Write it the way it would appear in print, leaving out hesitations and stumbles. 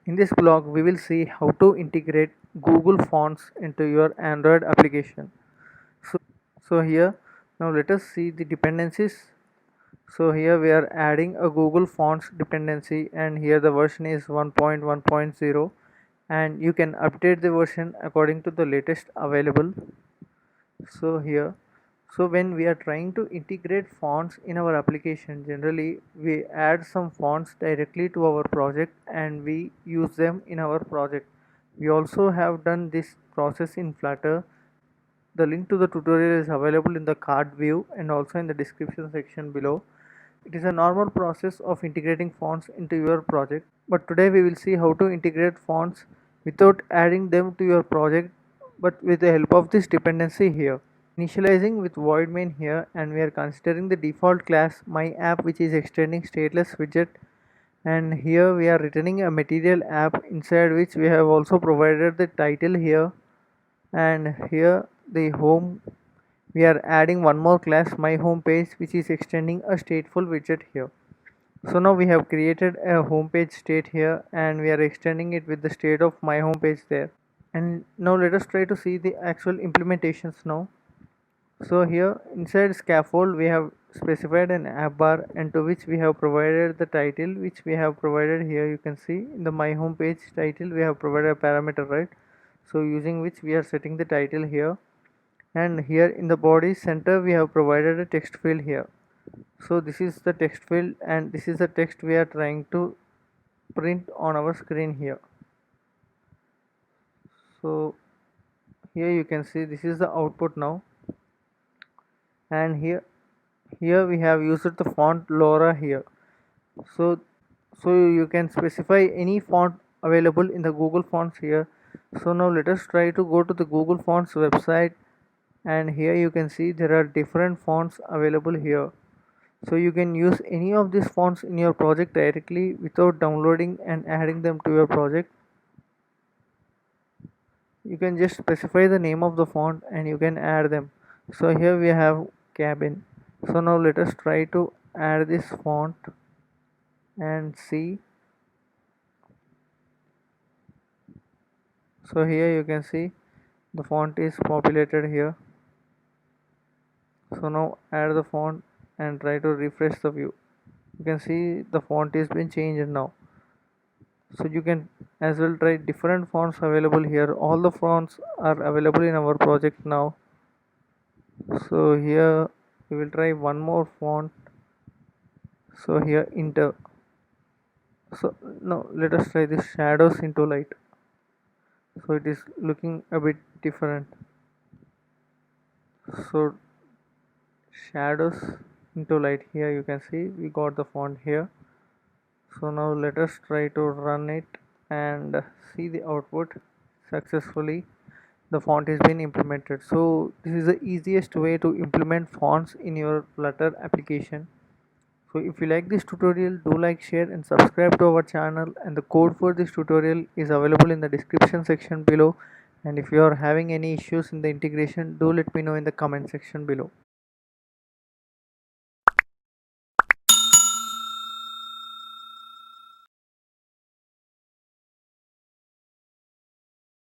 In this blog, we will see how to integrate Google Fonts into your Android application. So, so here, now let us see the dependencies. So here we are adding a Google Fonts dependency, and here the version is 1.1.0, and you can update the version according to the latest available. So here, so when we are trying to integrate fonts in our application, generally we add some fonts directly to our project and we use them in our project. We also have done this process in Flutter. The link to the tutorial is available in the card view and also in the description section below. It is a normal process of integrating fonts into your project, but today we will see how to integrate fonts without adding them to your project, but with the help of this dependency here. Initializing with void main here, and we are considering the default class my app, which is extending stateless widget, and here we are returning a material app inside which we have also provided the title here, and here the home, we are adding one more class my home page, which is extending a stateful widget here. So now we have created a home page state here, and we are extending it with the state of my home page there. And now let us try to see the actual implementations now. So here inside scaffold we have specified an app bar, and to which we have provided the title, which we have provided here. You can see in the my home page title we have provided a parameter, right? So using which we are setting the title here, and here in the body center we have provided a text field here. So this is the text field, and this is the text we are trying to print on our screen here. So here you can see this is the output now, and here we have used the font Laura here. So you can specify any font available in the Google Fonts here. So now let us try to go to the Google Fonts website, and here you can see there are different fonts available here. So you can use any of these fonts in your project directly without downloading and adding them to your project. You can just specify the name of the font and you can add them. So here we have cabin. So now let us try to add this font and see. So here you can see the font is populated here. So now add the font and try to refresh the view. You can see the font is been changed now. So you can as well try different fonts available here. All the fonts are available in our project now. So here we will try one more font. So here Inter. So now let us try this shadows into light. So it is looking a bit different. So shadows into light, here you can see we got the font here. So now let us try to run it and see the output. Successfully the font has been implemented. So this is the easiest way to implement fonts in your Flutter application. So if you like this tutorial, do like, share and subscribe to our channel, and the code for this tutorial is available in the description section below. And if you are having any issues in the integration, do let me know in the comment section below.